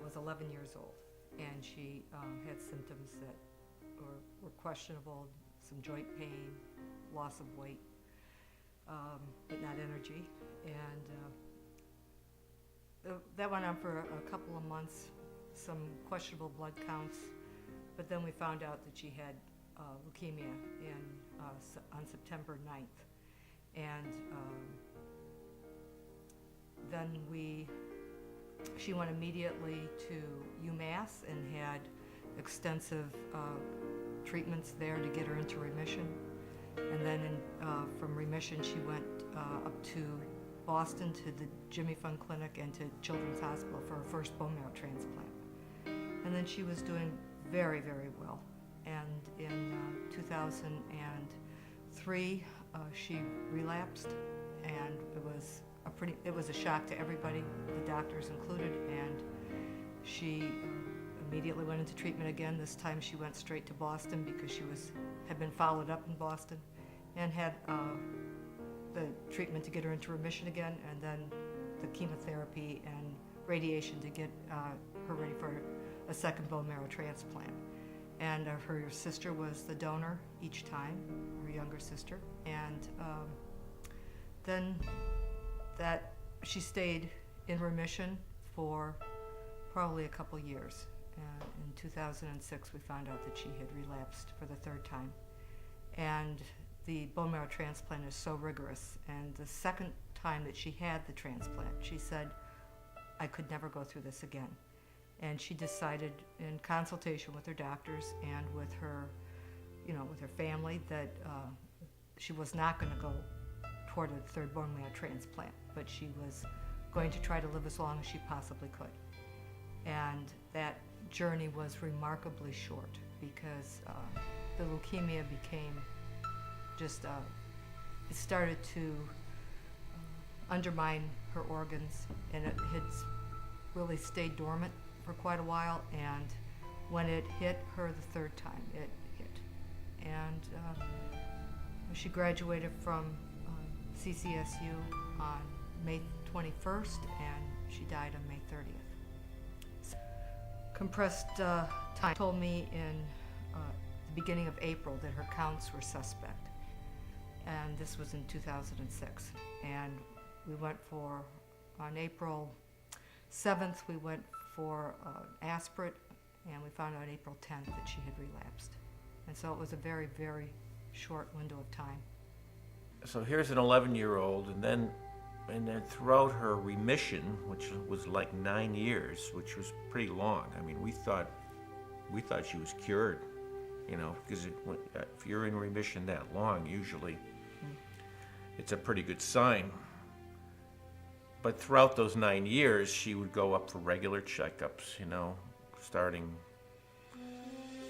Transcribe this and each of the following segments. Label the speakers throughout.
Speaker 1: was 11 years old, and she had symptoms that were questionable, some joint pain, loss of weight, but not energy. And that went on for a couple of months, some questionable blood counts, but then we found out that she had leukemia on September 9th. And then she went immediately to UMass and had extensive treatments there to get her into remission. And then from remission, she went up to Boston to the Jimmy Fund Clinic and to Children's Hospital for her first bone marrow transplant. And then she was doing very, very well. And in 2003, she relapsed, and it was a shock to everybody, the doctors included, and she immediately went into treatment again. This time she went straight to Boston because she had been followed up in Boston and had the treatment to get her into remission again, and then the chemotherapy and radiation to get her ready for a second bone marrow transplant. And her sister was the donor each time, her younger sister. And then she stayed in remission for probably a couple years. In 2006, we found out that she had relapsed for the third time. And the bone marrow transplant is so rigorous. And the second time that she had the transplant, she said, I could never go through this again. And she decided, in consultation with her doctors and with her family, that she was not going to go toward a third bone marrow transplant, but she was going to try to live as long as she possibly could. And that journey was remarkably short because the leukemia became just, it started to undermine her organs, and it had really stayed dormant for quite a while, and when it hit her the third time, it hit. And she graduated from CCSU on May 21st, and she died on May 30th. Compressed time told me in the beginning of April that her counts were suspect, and this was in 2006. And we went on April 7th, we went for aspirate, and we found out on April 10th that she had relapsed. And so it was a very, very short window of time.
Speaker 2: So here's an 11-year-old, and then throughout her remission, which was like 9 years, which was pretty long. I mean, we thought she was cured, because if you're in remission that long, usually it's a pretty good sign. But throughout those 9 years, she would go up for regular checkups, starting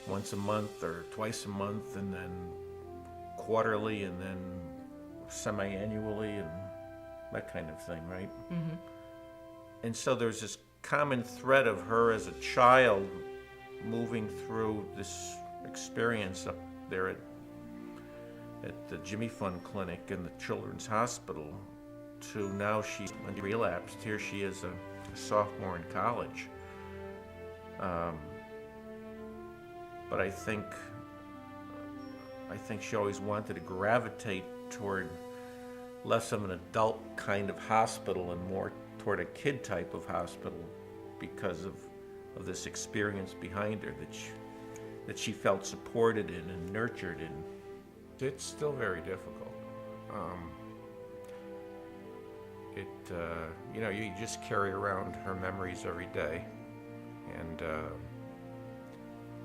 Speaker 2: once a month or twice a month, and then quarterly, and then semi-annually, and that kind of thing, right?
Speaker 1: Mm-hmm.
Speaker 2: And so there's this common thread of her as a child moving through this experience up there at the Jimmy Fund Clinic and the Children's Hospital, to now she's relapsed. Here she is, a sophomore in college. But I think she always wanted to gravitate toward less of an adult kind of hospital and more toward a kid type of hospital because of this experience behind her that she felt supported in and nurtured in. It's still very difficult. You just carry around her memories every day, and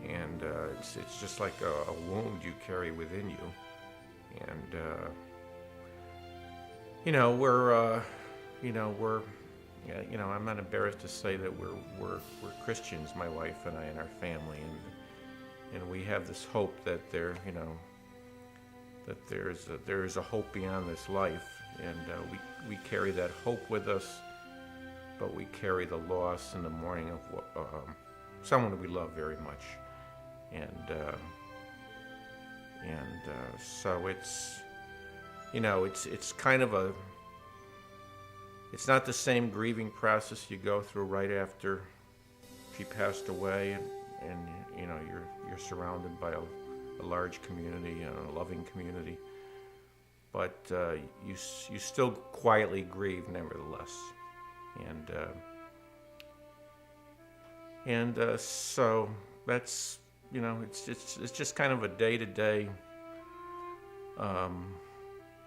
Speaker 2: it's just like a wound you carry within you, and I'm not embarrassed to say that we're Christians, my wife and I and our family, and we have this hope that there is a hope beyond this life, and we carry that hope with us, but we carry the loss and the mourning of someone that we love very much, and so it's kind of it's not the same grieving process you go through right after she passed away, and you know, you're surrounded by a large community and a loving community, but you still quietly grieve nevertheless, and so that's, you know, it's just kind of a day-to-day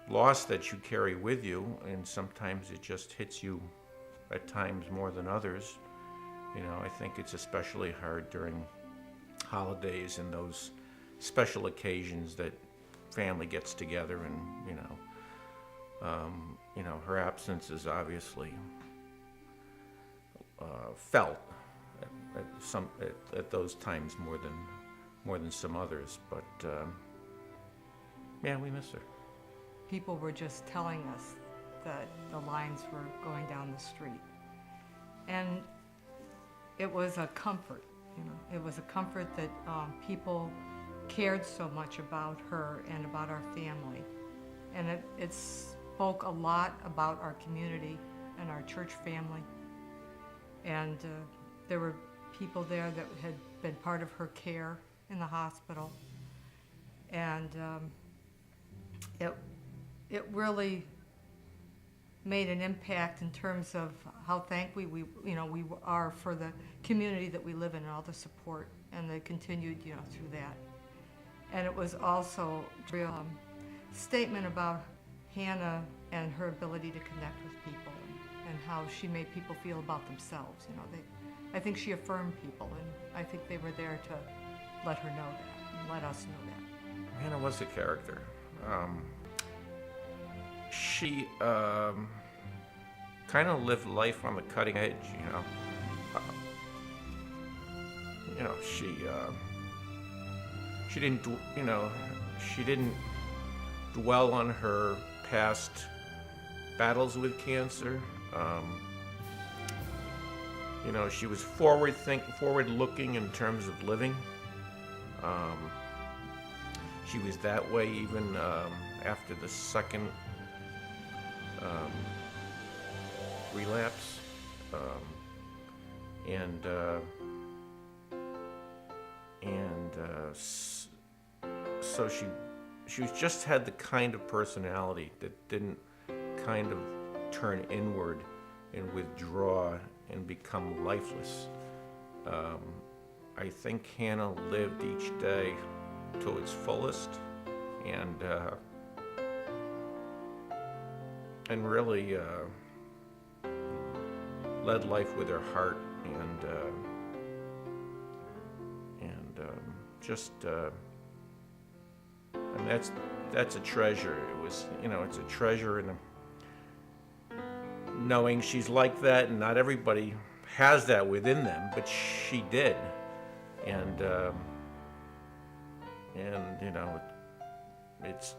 Speaker 2: loss that you carry with you, and sometimes it just hits you at times more than others. You know, I think it's especially hard during holidays and those special occasions that family gets together, and you know, her absence is obviously felt at those times more than some others. But yeah, we miss her.
Speaker 1: People were just telling us that the lines were going down the street, and it was a comfort. You know, it was a comfort that people cared so much about her and about our family, and it spoke a lot about our community and our church family. And there were people there that had been part of her care in the hospital, and it really made an impact in terms of how thankful we are for the community that we live in and all the support, and they continued, you know, through that. And it was also a real statement about Hannah and her ability to connect with people, and how she made people feel about themselves. You know, I think she affirmed people, and I think they were there to let her know that, and let us know that.
Speaker 2: Hannah was a character. She kind of lived life on the cutting edge, you know. She didn't, she didn't dwell on her past battles with cancer. You know, she was forward-looking in terms of living. She was that way even after the second relapse, so she just had the kind of personality that didn't kind of turn inward and withdraw and become lifeless. I think Hannah lived each day to its fullest, and really led life with her heart, and that's a treasure. It was, you know, it's a treasure in knowing she's like that, and not everybody has that within them, but she did, and you know, it's,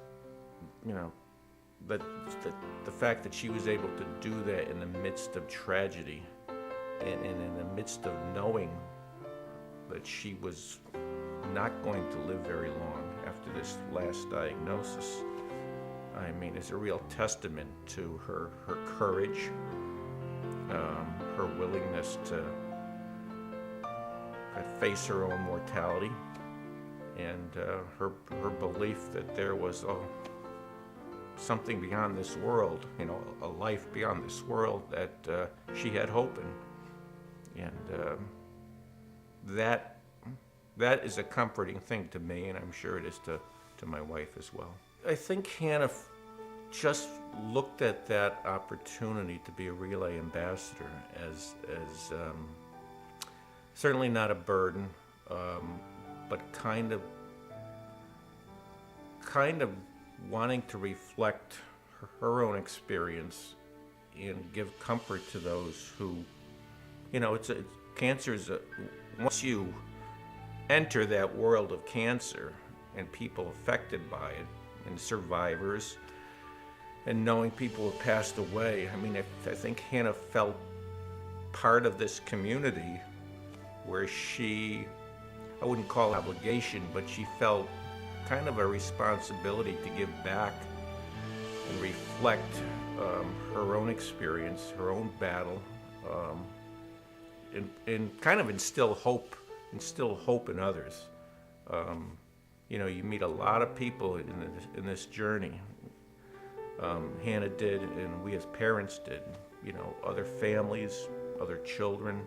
Speaker 2: you know, the fact that she was able to do that in the midst of tragedy, and in the midst of knowing that she was not going to live very long after this last diagnosis, I mean, is a real testament to her courage, her willingness to face her own mortality, and her belief that there was something beyond this world, you know, a life beyond this world that she had hope in, and that is a comforting thing to me, and I'm sure it is to my wife as well. I think Hannah just looked at that opportunity to be a relay ambassador as certainly not a burden, but kind of wanting to reflect her own experience and give comfort to those who, you know, cancer is once you enter that world of cancer and people affected by it and survivors, and knowing people have passed away, I mean, I think Hannah felt part of this community where she, I wouldn't call it obligation, but she felt kind of a responsibility to give back and reflect her own experience, her own battle, and kind of instill hope in others. You know, you meet a lot of people in this journey. Hannah did, and we as parents did. You know, other families, other children.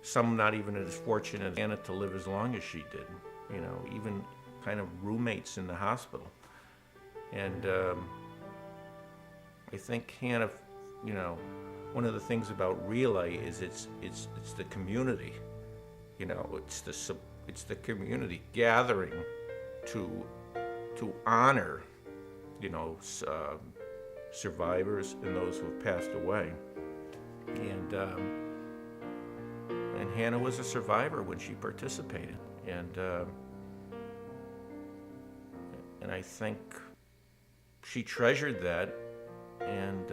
Speaker 2: Some not even as fortunate as Hannah to live as long as she did. You know, even kind of roommates in the hospital. And I think Hannah, you know, one of the things about Relay is it's the community. You know, it's the community gathering to honor, you know, survivors and those who have passed away. And Hannah was a survivor when she participated, and I think she treasured that, and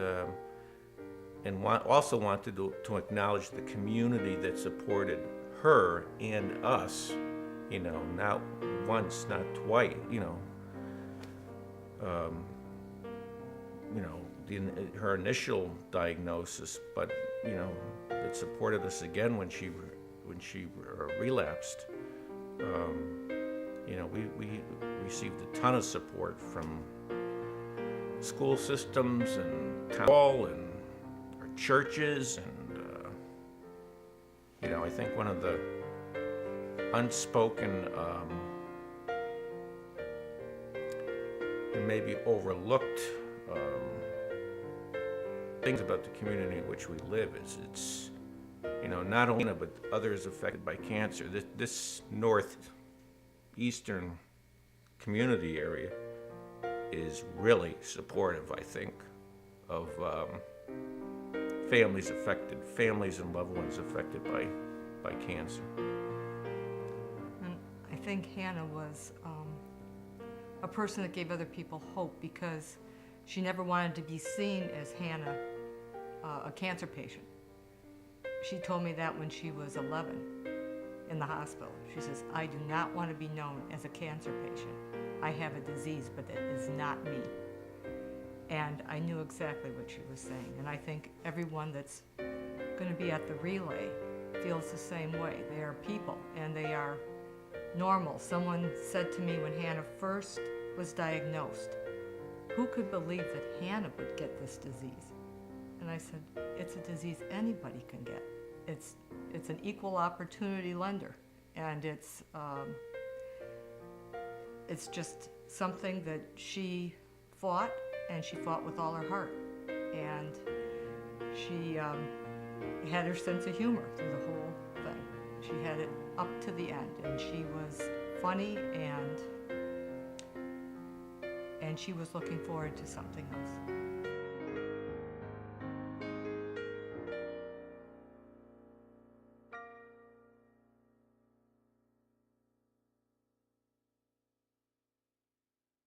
Speaker 2: also wanted to acknowledge the community that supported her and us, you know, not once, not twice, you know, her initial diagnosis, but you know, it supported us again when she relapsed. You know, we received a ton of support from school systems and town hall and our churches, and you know, I think one of the unspoken and maybe overlooked things about the community in which we live is it's, you know, not only but others affected by cancer. This Northeastern community area is really supportive, I think, of families and loved ones affected by cancer.
Speaker 1: And I think Hannah was a person that gave other people hope, because she never wanted to be seen as Hannah, a cancer patient. She told me that when she was 11 in the hospital. She says, I do not want to be known as a cancer patient. I have a disease, but it is not me. And I knew exactly what she was saying. And I think everyone that's going to be at the relay feels the same way. They are people, and they are normal. Someone said to me when Hannah first was diagnosed, who could believe that Hannah would get this disease? And I said, it's a disease anybody can get. It's an equal opportunity lender, and it's just something that she fought, and she fought with all her heart. And she had her sense of humor through the whole thing. She had it up to the end, and she was funny, and she was looking forward to something else.